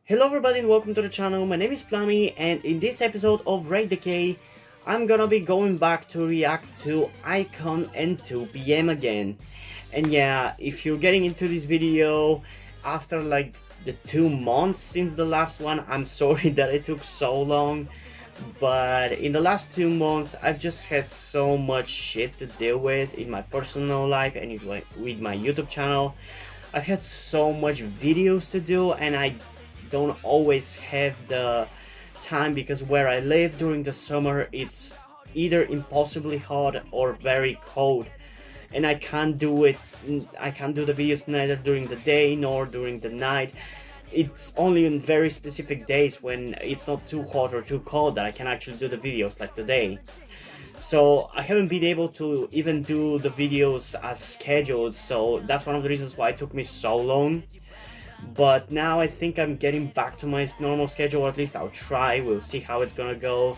Hello everybody and welcome to the channel. My name is Plummy, and in this episode of Raid Decay, I'm gonna be going back to react to Ikon and 2PM again. And yeah, if you're getting into this video after like the 2 months since the last one, I'm sorry that it took so long. But in the last 2 months, I've just had so much shit to deal with in my personal life and with my YouTube channel. I've had so much videos to do, and I don't always have the time because where I live during the summer it's either impossibly hot or very cold, and I can't do the videos neither during the day nor during the night. It's only on very specific days when it's not too hot or too cold that I can actually do the videos like today. So I haven't been able to even do the videos as scheduled, so that's one of the reasons why it took me so long. But now I think I'm getting back to my normal schedule, or at least I'll try. We'll see how it's gonna go.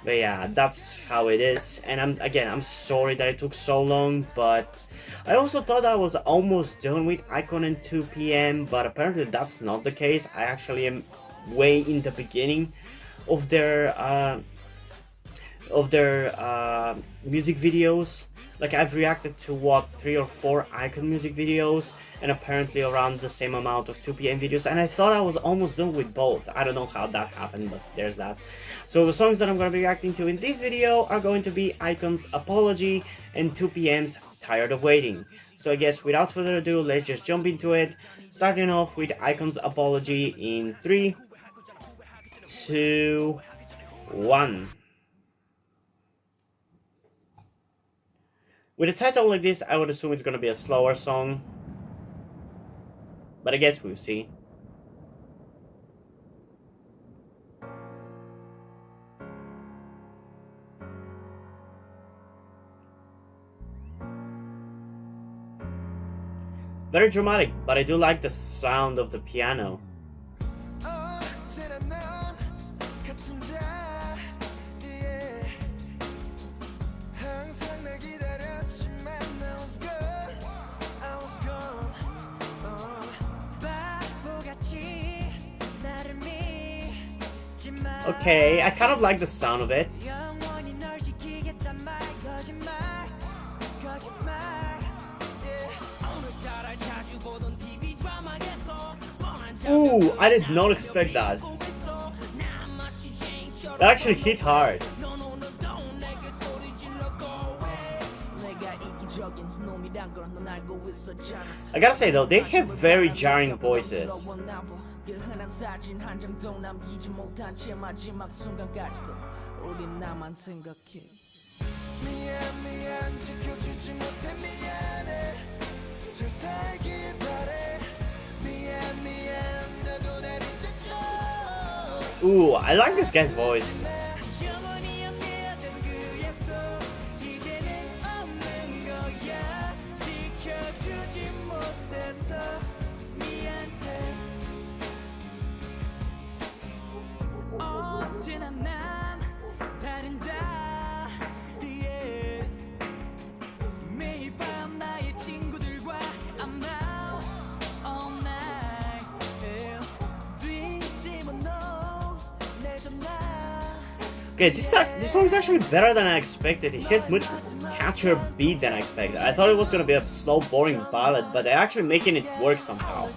But yeah, that's how it is. And I'm sorry that it took so long, but I also thought I was almost done with Ikon and 2PM, but apparently that's not the case. I actually am way in the beginning of their music videos. Like, I've reacted to what, 3 or 4 Ikon music videos, and apparently around the same amount of 2PM videos, and I thought I was almost done with both. I don't know how that happened, but there's that. So the songs that I'm going to be reacting to in this video are going to be Ikon's Apology and 2PM's Tired of Waiting. So I guess without further ado, let's just jump into it, starting off with Ikon's Apology in 3, 2, 1. With a title like this, I would assume it's gonna be a slower song, but I guess we'll see. Very dramatic, but I do like the sound of the piano. Okay, I kind of like the sound of it. Ooh, I did not expect that. That actually hit hard. I gotta say though, they have very jarring voices. Ooh, I like this guy's voice. Okay, this song is actually better than I expected. It has much catchier beat than I expected. I thought it was gonna be a slow, boring ballad, but they're actually making it work somehow.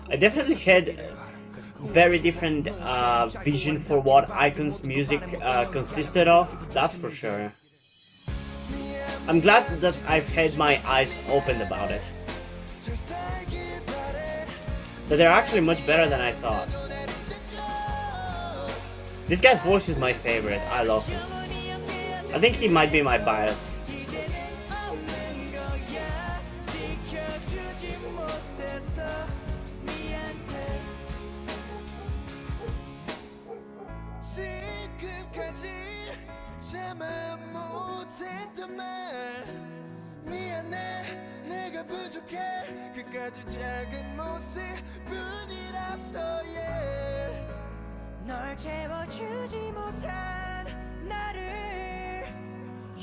I definitely had very different vision for what Ikon's music consisted of, that's for sure. I'm glad that I've had my eyes opened about it. That they're actually much better than I thought. This guy's voice is my favorite, I love him. I think he might be my bias. 널 채워주지 못한 나를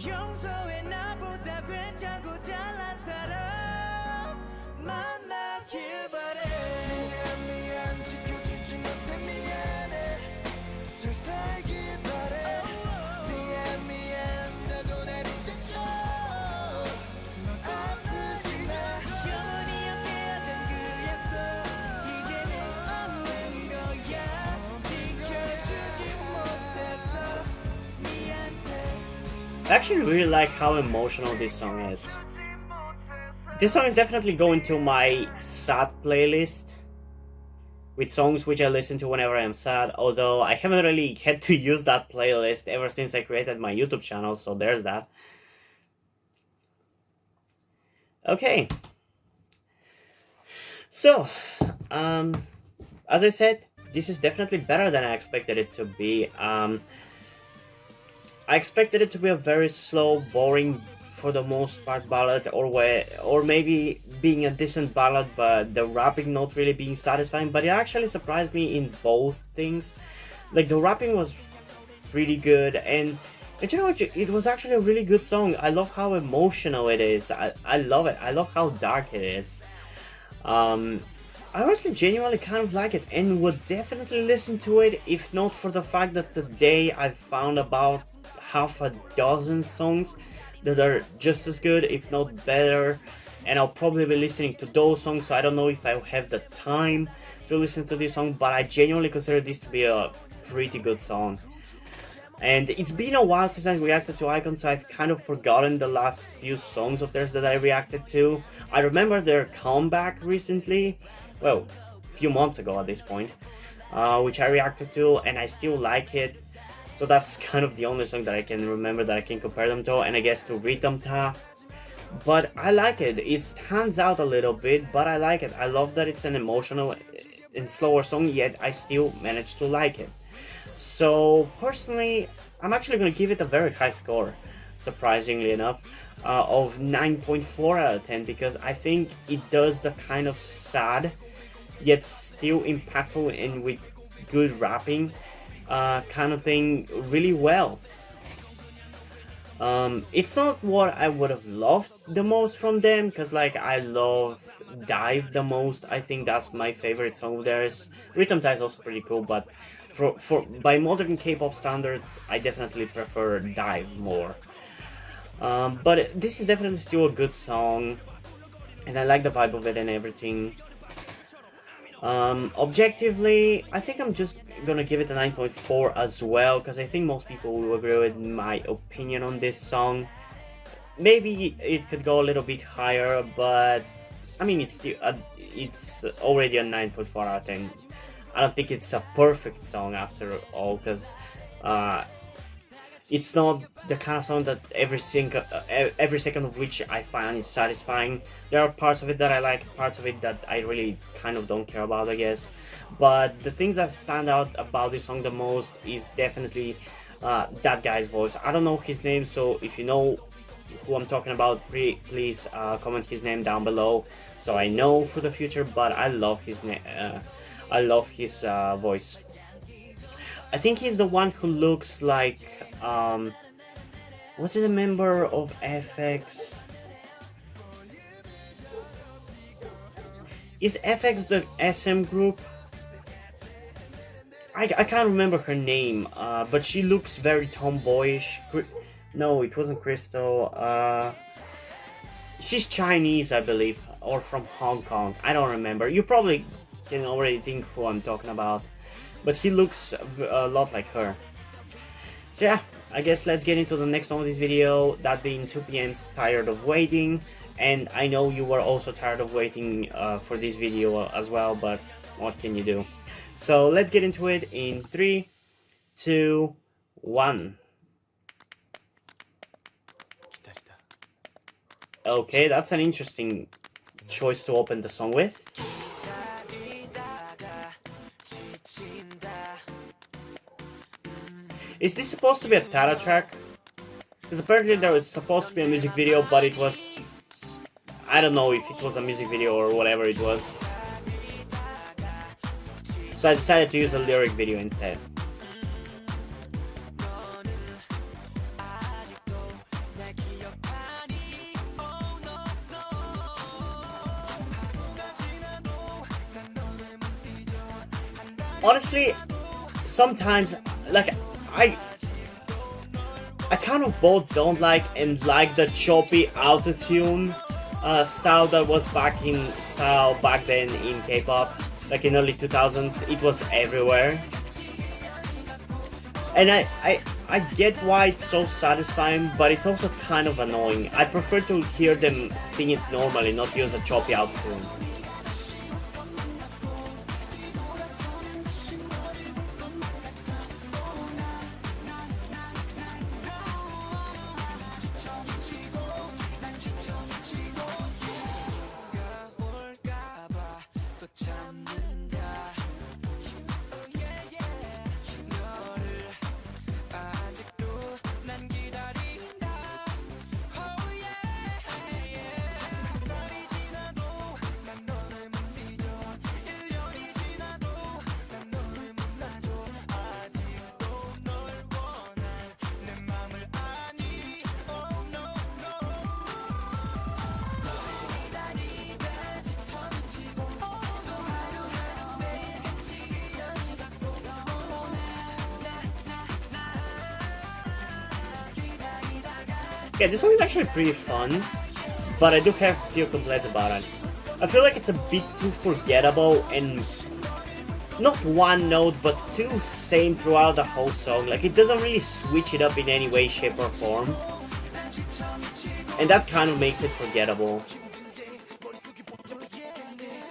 용서해 나보다 괜찮고 잘난 사람 만나길 바래 미안 미안 지켜주지 못해 미안해 잘 살길 바래 미안 미안 나도 날 잊어줘 아프지 마 영원히 함께하던 그 약속 이제는 없는 거야 지켜주지 못해서 미안해. I actually really like how emotional this song is. This song is definitely going to my sad playlist with songs which I listen to whenever I am sad, although I haven't really had to use that playlist ever since I created my YouTube channel, so there's that. Okay. So, as I said, this is definitely better than I expected it to be. I expected it to be a very slow, boring, for the most part, ballad, or maybe being a decent ballad, but the rapping not really being satisfying. But it actually surprised me in both things. Like, the rapping was pretty good, and you know what? It was actually a really good song. I love how emotional it is. I love it. I love how dark it is. I honestly genuinely kind of like it and would definitely listen to it if not for the fact that today I found about half a dozen songs that are just as good, if not better, and I'll probably be listening to those songs, so I don't know if I have the time to listen to this song, but I genuinely consider this to be a pretty good song. And it's been a while since I reacted to Ikon, so I've kind of forgotten the last few songs of theirs that I reacted to. I remember their comeback recently, well, a few months ago at this point, which I reacted to, and I still like it. So that's kind of the only song that I can remember that I can compare them to, and I guess to Rhythm Ta. But I like it. It stands out a little bit, but I like it. I love that it's an emotional and slower song, yet I still managed to like it. So personally, I'm actually going to give it a very high score, surprisingly enough, of 9.4 out of 10, because I think it does the kind of sad, yet still impactful and with good rapping kind of thing really well. It's not what I would have loved the most from them, because like I love Dive the most. I think that's my favorite song of theirs. Rhythm Ta is also pretty cool, but by modern K-pop standards, I definitely prefer Dive more. But this is definitely still a good song, and I like the vibe of it and everything. Objectively, I think I'm just gonna give it a 9.4 as well, because I think most people will agree with my opinion on this song. Maybe it could go a little bit higher, but I mean it's still it's already a 9.4 out of 10. I don't think it's a perfect song after all, because it's not the kind of song that every second of which I find is satisfying. There are parts of it that I like, parts of it that I really kind of don't care about, I guess. But the things that stand out about this song the most is definitely that guy's voice. I don't know his name, so if you know who I'm talking about, please comment his name down below so I know for the future. But I love his I love his voice. I think he's the one who looks like was it a member of FX? Is FX the SM group? I can't remember her name, but she looks very tomboyish. No, it wasn't Crystal. She's Chinese, I believe, or from Hong Kong. I don't remember. You probably can already think who I'm talking about, but he looks a lot like her. So yeah, I guess let's get into the next song of this video, that being 2PM's Tired of Waiting. And I know you were also tired of waiting for this video as well, but what can you do? So let's get into it in 3, 2, 1. Okay, that's an interesting choice to open the song with. Is this supposed to be a Tara track? Because apparently there was supposed to be a music video, but it was I don't know if it was a music video or whatever it was. So I decided to use a lyric video instead. Honestly, sometimes, like, I kind of both don't like and like the choppy autotune style that was back then in K-pop, like in early 2000s. It was everywhere, and I get why it's so satisfying, but it's also kind of annoying. I prefer to hear them sing it normally, not use a choppy autotune. Yeah, this song is actually pretty fun, but I do have a few complaints about it. I feel like it's a bit too forgettable and not one note, but too same throughout the whole song. Like, it doesn't really switch it up in any way, shape, or form. And that kind of makes it forgettable.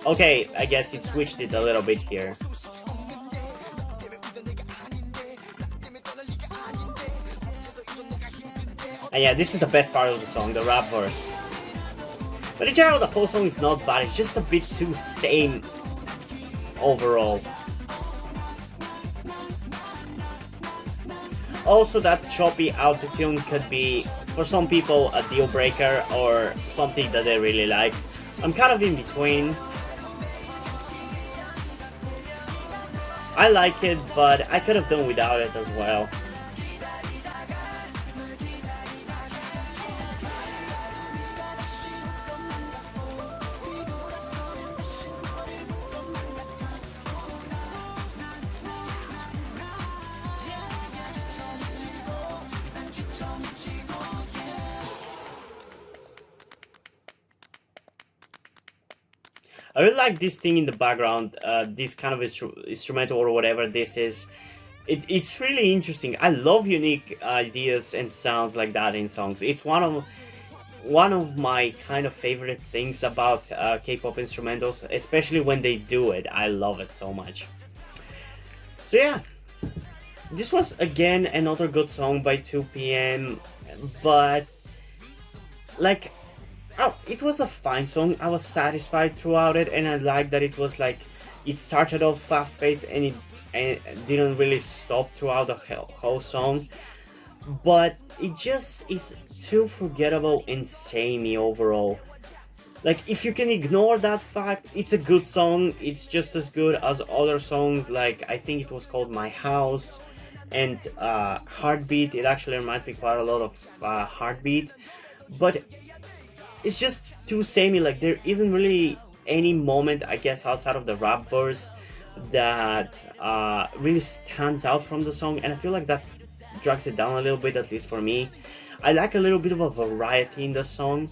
Okay, I guess it switched it a little bit here. And yeah, this is the best part of the song, the rap verse. But in general, the whole song is not bad, it's just a bit too same overall. Also, that choppy autotune could be, for some people, a deal breaker or something that they really like. I'm kind of in between. I like it, but I could have done without it as well. I really like this thing in the background, this kind of instrumental or whatever this is. It's really interesting. I love unique ideas and sounds like that in songs. It's one of my kind of favorite things about K-pop instrumentals, especially when they do it. I love it so much. So yeah, this was again another good song by 2PM, but like, oh, it was a fine song. I was satisfied throughout it, and I liked that it was like, it started off fast-paced and it didn't really stop throughout the whole song. But it just is too forgettable and samey overall. Like, if you can ignore that fact, it's a good song. It's just as good as other songs, like I think it was called My House and Heartbeat. It actually reminds me quite a lot of Heartbeat, but it's just too samey. Like, there isn't really any moment, I guess, outside of the rap verse that really stands out from the song, and I feel like that drags it down a little bit, at least for me. I like a little bit of a variety in the song,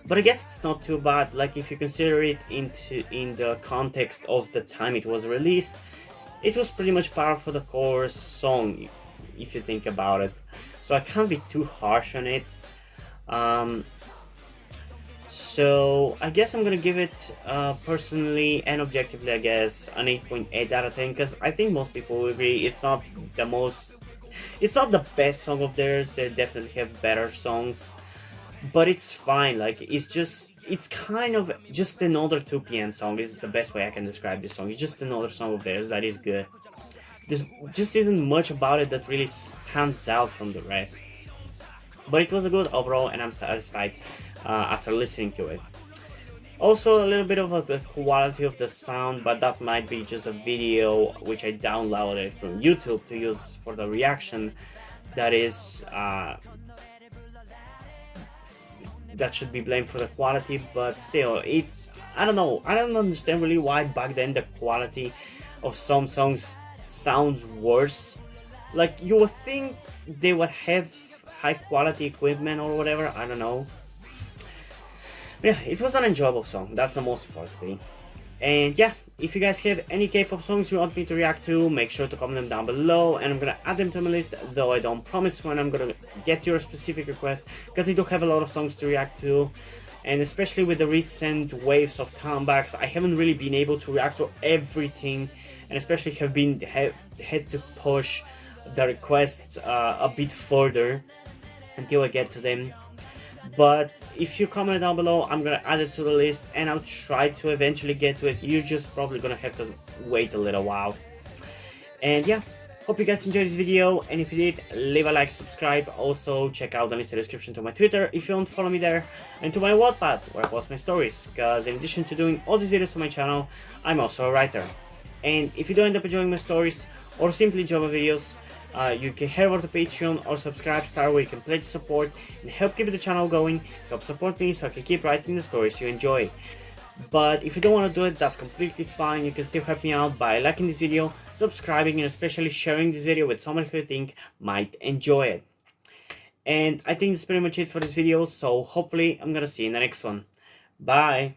but I guess it's not too bad. Like, if you consider it in the context of the time it was released, it was pretty much par for the course song, if you think about it. So I can't be too harsh on it. So I guess I'm gonna give it personally and objectively, I guess, an 8.8 out of 10, because I think most people will agree it's not the best song of theirs. They definitely have better songs, but it's fine. Like, it's kind of just another 2PM song is the best way I can describe this song. It's just another song of theirs that is good. There just isn't much about it that really stands out from the rest. but it was a good overall, and I'm satisfied after listening to it. Also, a little bit of the quality of the sound, but that might be just a video which I downloaded from YouTube to use for the reaction. That is, that should be blamed for the quality, but still, I don't know. I don't understand really why back then the quality of some songs sounds worse. Like, you would think they would have high quality equipment or whatever. I don't know. Yeah, it was an enjoyable song, that's the most important thing. And yeah, if you guys have any K-pop songs you want me to react to, make sure to comment them down below, and I'm gonna add them to my list, though I don't promise when I'm gonna get your specific request, because I do have a lot of songs to react to, and especially with the recent waves of comebacks, I haven't really been able to react to everything, and especially had to push the requests a bit further until I get to them. But if you comment down below, I'm gonna add it to the list, and I'll try to eventually get to it. You're just probably gonna have to wait a little while. And yeah, hope you guys enjoyed this video, and if you did, leave a like, subscribe. Also check out the list in the description to my Twitter if you don't follow me there, and to my Wattpad where I post my stories, because in addition to doing all these videos on my channel, I'm also a writer. And if you do end up enjoying my stories or simply enjoy my videos, you can head over to Patreon or Subscribestar, where you can pledge support and help keep the channel going, help support me so I can keep writing the stories you enjoy. But if you don't want to do it, that's completely fine. You can still help me out by liking this video, subscribing, and especially sharing this video with someone who you think might enjoy it. And I think that's pretty much it for this video, so hopefully I'm gonna see you in the next one. Bye!